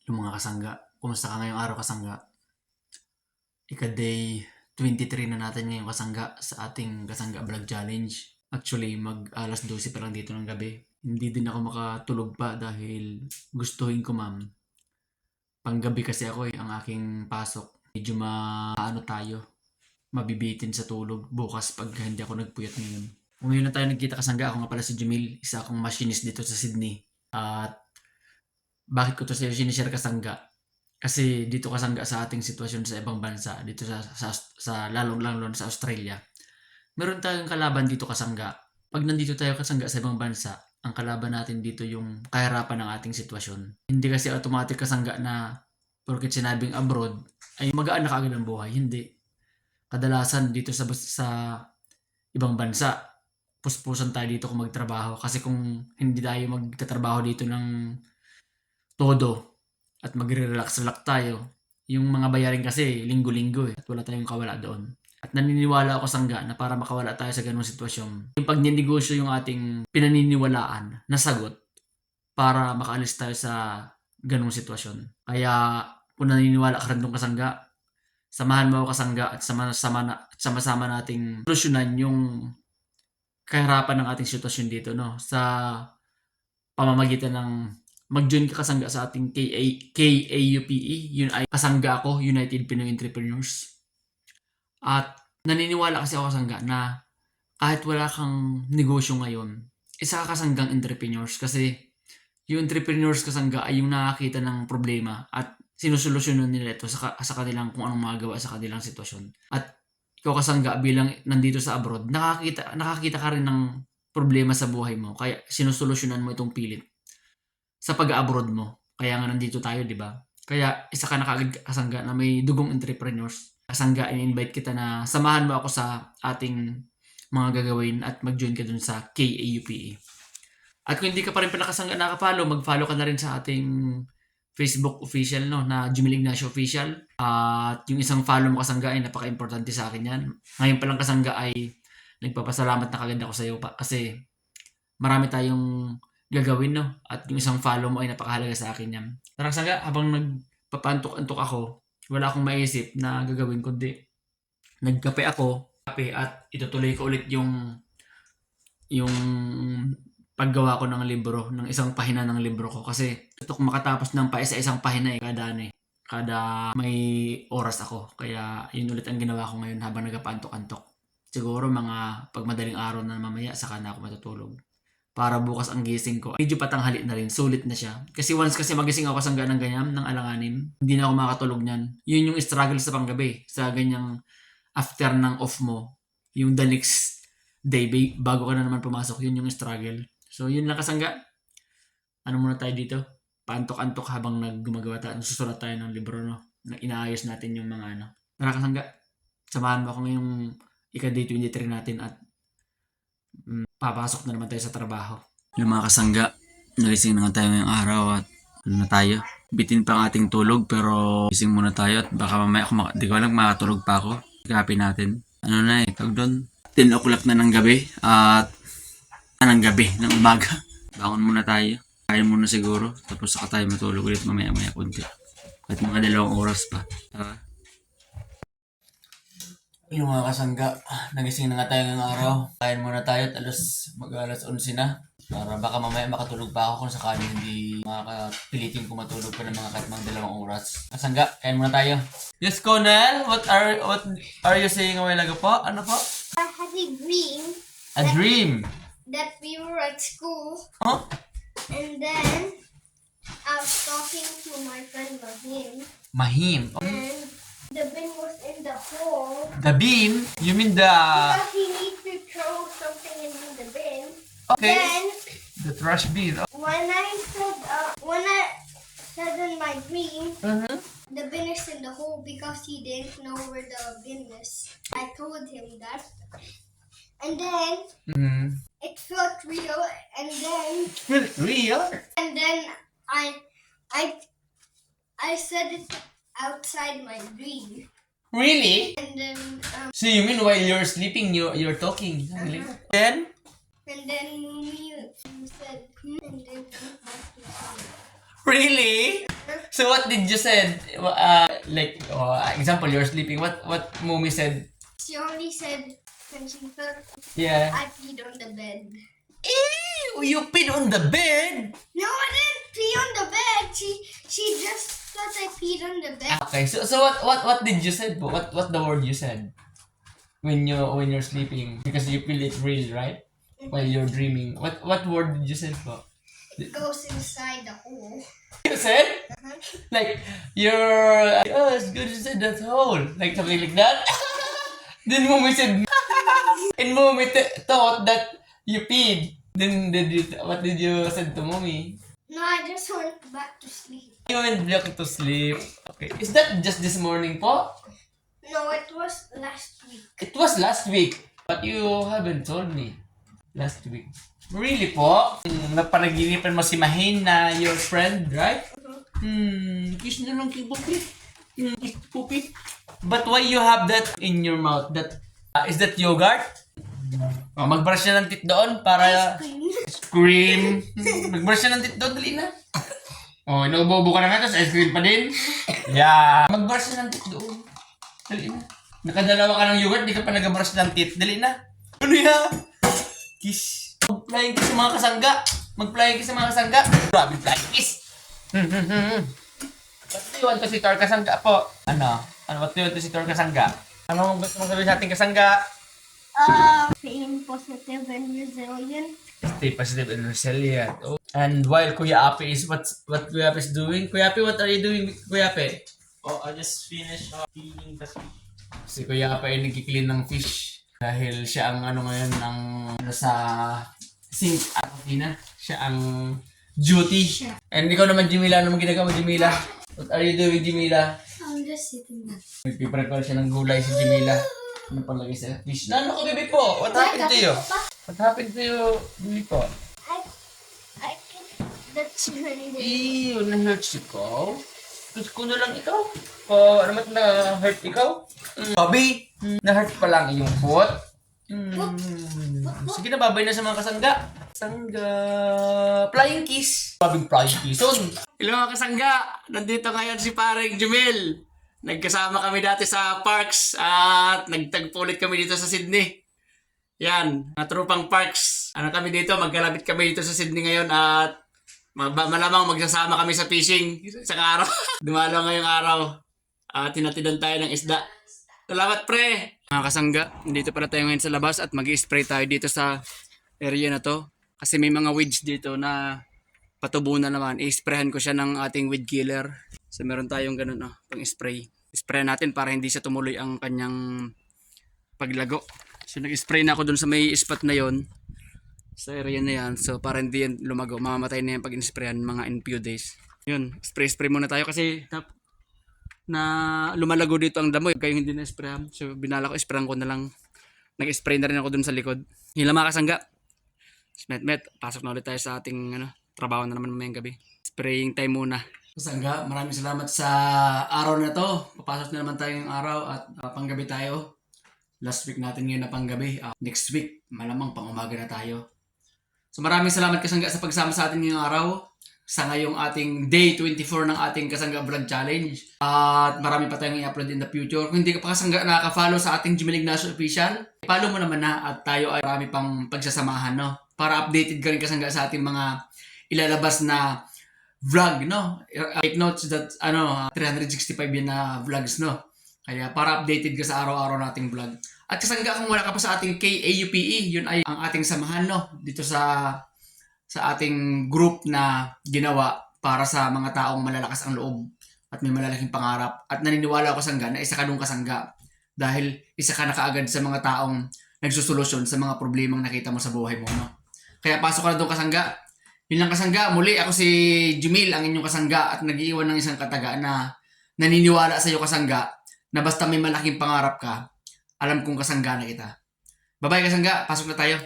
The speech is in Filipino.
Yung mga kasangga, kumusta ka ngayong araw kasangga? Ika-day 23 na natin ngayong kasangga sa ating kasangga vlog challenge. Actually, mag alas 12 pa lang dito ng gabi. Hindi din ako makatulog pa dahil gustuhin ko ma'am. Panggabi kasi ako ang aking pasok. Medyo tayo, mabibitin sa tulog bukas pag hindi ako nagpuyat ngayon. Kung ngayon na tayo nagkita kasangga, ako nga pala si Jumil, isa akong machinist dito sa Sydney. At bakit ko to sa'yo sinishare kasangga? Kasi dito kasangga sa ating sitwasyon sa ibang bansa, dito sa lalong-lalo sa Australia, meron tayong kalaban dito kasangga. Pag nandito tayo kasangga sa ibang bansa, ang kalaban natin dito yung kahirapan ng ating sitwasyon. Hindi kasi automatic kasangga na porket sinabing abroad, ay magaan na kaagad ang buhay. Hindi. Kadalasan dito sa ibang bansa, puspusan tayo dito kung magtrabaho. Kasi kung hindi tayo magtatrabaho dito ng todo, at magre-relax-relax tayo. Yung mga bayarin kasi linggo-linggo at wala tayong kawala doon. At naniniwala ako sangga na para makawala tayo sa ganung sitwasyon, yung pagninegosyo yung ating pinaniniwalaan na sagot para makaalis tayo sa ganung sitwasyon. Kaya kung naniniwala ka rin doon kasangga, samahan mo ako kasangga at sama-sama nating solusyonan yung kahirapan ng ating sitwasyon dito, no? Sa pamamagitan ng mag-join ka kasangga sa ating KAUPE, yun ay kasangga ako, United Pinoy Entrepreneurs. At naniniwala kasi ako kasangga na kahit wala kang negosyo ngayon, isa ka kasanggang entrepreneurs kasi yung entrepreneurs kasangga ay yung nakakita ng problema at sinusolusyonan nila ito sa kanilang kung anong magawa sa kanilang sitwasyon. At ikaw kasangga bilang nandito sa abroad, nakakita ka rin ng problema sa buhay mo kaya sinusolusyonan mo itong pilit sa pag-abroad mo. Kaya nga nandito tayo, di ba? Kaya isa ka na kaagad kasangga na may dugong entrepreneurs. Kasangga, in-invite kita na samahan mo ako sa ating mga gagawin at mag-join ka dun sa KAUPE. At kung hindi ka pa rin pala kasangga nakapollow, mag-follow ka na rin sa ating Facebook official, no, na Jumil Ignacio Official. At yung isang follow mo kasangga ay napaka-importante sa akin yan. Ngayon palang kasangga ay nagpapasalamat na kagad ako sa iyo pa kasi marami tayong gagawin, no? At yung isang follow mo ay napakahalaga sa akin yan. Tara kasangga, habang nagpapantok-antok ako, wala akong maisip na gagawin kundi nagkape ako, at itutuloy ko ulit yung paggawa ko ng libro, ng isang pahina ng libro ko. Kasi ito kung makatapos ng isa-isang pahina kada may oras ako. Kaya yun ulit ang ginawa ko ngayon habang nagpapantok-antok. Siguro mga pagmadaling araw na mamaya saka na ako matutulog. Para bukas ang gising ko, medyo patanghali na rin, sulit na siya. Kasi once kasi magising ako kasangga ng ganyan, ng alanganin, hindi na ako makatulog niyan. Yun yung struggle sa panggabi, sa ganyang after ng off mo, yung the next day, bago ka na naman pumasok, yun yung struggle. So yun lang kasangga. Ano muna tayo dito? Paantok-antok habang gumagawa tayo, susulat tayo ng libro, no? Na inaayos natin yung mga ano. Tara kasangga, samahan mo ako ngayong ika-day 23 natin at papasok na naman tayo sa trabaho. Yung mga kasangga, nagising na tayo ngayong araw at ano na tayo. Bitin pa ang ating tulog pero gising muna tayo at baka mamaya di ko alam makatulog pa ako. Ikapin natin. Ano na tawag doon? 10 o'clock na ng gabi at ng gabi, ng umaga. Bangon muna tayo. Kain muna siguro. Tapos saka tayo matulog ulit mamaya-maya kunti. At mga 2 oras pa. Yung mga kasangga, nagising na nga tayo ngayong araw. Kain muna tayo at mag-alas 11 na. Para baka mamaya makatulog pa ako kung sakaling hindi makapilitin ko matulog pa ng mga kahit mga 2 oras. Kasangga, kain muna tayo. Yes, Conel, what are you saying a while ago po? Ano po? I had a dream. A dream? That we were at school. Huh? And then I was talking to my friend Mahim. Mahim? And the bin was in the hole. The bin? You mean the... Because he needs to throw something in the bin. Okay. Then The trash bin. when I said in my dream, the bin is in the hole because he didn't know where the bin is. I told him that. And then it felt real, and then Felt real? I said it outside my dream. Really? And then So you mean while you're sleeping, you're talking? Then? Mummy said, and then we went back to sleep. Really? So what did you said? Like, example, you're sleeping. What Mumi said? She only said when she felt Yeah. I peed on the bed. Ew, you peed on the bed. No, I didn't pee on the bed. She just thought I peed on the bed. Okay, so what did you said? What the word you said when you're sleeping because you feel it real, right? While you're dreaming. What word did you say po? It goes inside the hole. You said? Uh-huh. Like, you're, oh, it's good you said that hole. Like, something like that. Then Mumi said, and Mumi thought that you peed. Then, what did you said to Mumi? No, I just went back to sleep. You went back to sleep. Okay. Is that just this morning po? No, it was last week. It was last week. But you haven't told me. Last week. Really po? Napanaginipan mo si Mahin na your friend, right? Kiss na lang kay Pupi. Kiss Pupi. But why you have that in your mouth? That is that yogurt? Oh, mag-brush na ng teeth doon para Ice cream. cream. Mag-brush na ng teeth doon, dali na. Oh, inuubo ka na nga, tapos ice cream pa din. Yeah. Mag-brush na ng teeth doon. Dali na. Nakadalawa ka ng yogurt, di ka pa nag-brush ng teeth. Dali na. Ano yan? Kiss. Mag-flying kiss sa mga kasangga. Mag-flying kiss sa mga kasangga. Grabe flying kiss. What do you want to si Tor Kasangga po? Ano? What do you want to si Tor Kasangga? Ano gusto mong sabihin sa ating kasangga? Being positive and resilient. Stay positive and resilient. Oh. And while Kuya Ape is what Kuya Ape is doing? Kuya Ape, what are you doing, Kuya Ape? Oh, I just finished cleaning the fish. Si Kuya Ape ay nagki-clean ng fish. Dahil siya ang ngayon ang sa sink at kusina. Siya ang duty. And ikaw naman, Jimila, ano mong ginagawa mo, Jimila? What are you doing, Jimila? I'm just sitting there. Nagpiprepare siya ng gulay si Jimila. Ano palagay sa fish? Ano ka, baby po? What happened to you? What happened to you, baby po? I think that's really Ew, na-hurt si ko. Gusto ko na lang ikaw. O, ano ba't na-hurt ikaw? Bobby, na-hurt pa lang iyong foot. Sige na, babay na sa mga kasangga. Kasangga. Flying kiss. Babing flying kiss. Hello mga kasangga. Nandito ngayon si paring Jumel. Nagkasama kami dati sa parks at nagtagpo ulit kami dito sa Sydney. Yan, mga tropang parks. Ano kami dito, magkalapit kami dito sa Sydney ngayon at malamang magsasama kami sa fishing sa araw. Dumalo ngayong araw at tinatidan tayo ng isda. Salamat pre! Mga kasangga, dito pala tayo ngayon sa labas at mag-spray tayo dito sa area na to. Kasi may mga weeds dito na patubo na naman. I-sprayhan ko siya ng ating weed killer. So meron tayong ganun pang-spray. Spray natin para hindi siya tumuloy ang kanyang paglago. So nag-spray na ako dun sa may spot na yon, sa area na yan. So para hindi yan lumago, mamamatay na yan pag in-sprayan mga in few days. Yun, spray muna tayo kasi na lumalago dito ang damo kaya hindi na-sprayan. So binala ko, sprayan ko na lang. Nag-spray na rin ako dun sa likod. Yun lang mga kasangga. Met, pasok na ulit tayo sa ating trabaho na naman mamayang gabi. Spraying time muna. Kasangga, maraming salamat sa araw na to. Papasok na naman tayo ng araw at panggabi tayo. Last week natin ngayon na panggabi. Next week, malamang pang umaga na tayo. So maraming salamat kasangga sa pagsama sa atin ngayong araw. Sa ngayong ating day 24 ng ating Kasangga Vlog Challenge. At marami pa tayong i-upload in the future. Kung hindi ka pa kasangga nakaka-follow sa ating Jimel Ignacio Official, follow mo naman na at tayo ay marami pang pagsasamahan, no? Para updated ka rin kasangga sa ating mga ilalabas na vlog, no? Take notes that 365 yan na vlogs, no? Kaya para updated ka sa araw-araw nating vlog. At kasangga, kung wala ka pa sa ating KAUPE, yun ay ang ating samahan, no? Dito sa ating group na ginawa para sa mga taong malalakas ang loob at may malalaking pangarap. At naniniwala ako kasangga na isa ka dong kasangga dahil isa ka na kaagad sa mga taong nagsusolusyon sa mga problemang nakita mo sa buhay mo, no? Kaya pasok ka na dong kasangga. Yun lang kasangga, muli ako si Jumil, ang inyong kasangga at nag-iwan ng isang kataga na naniniwala sa iyo kasangga na basta may malaking pangarap ka, alam kong kasangga na kita. Bye-bye kasangga, pasok na tayo.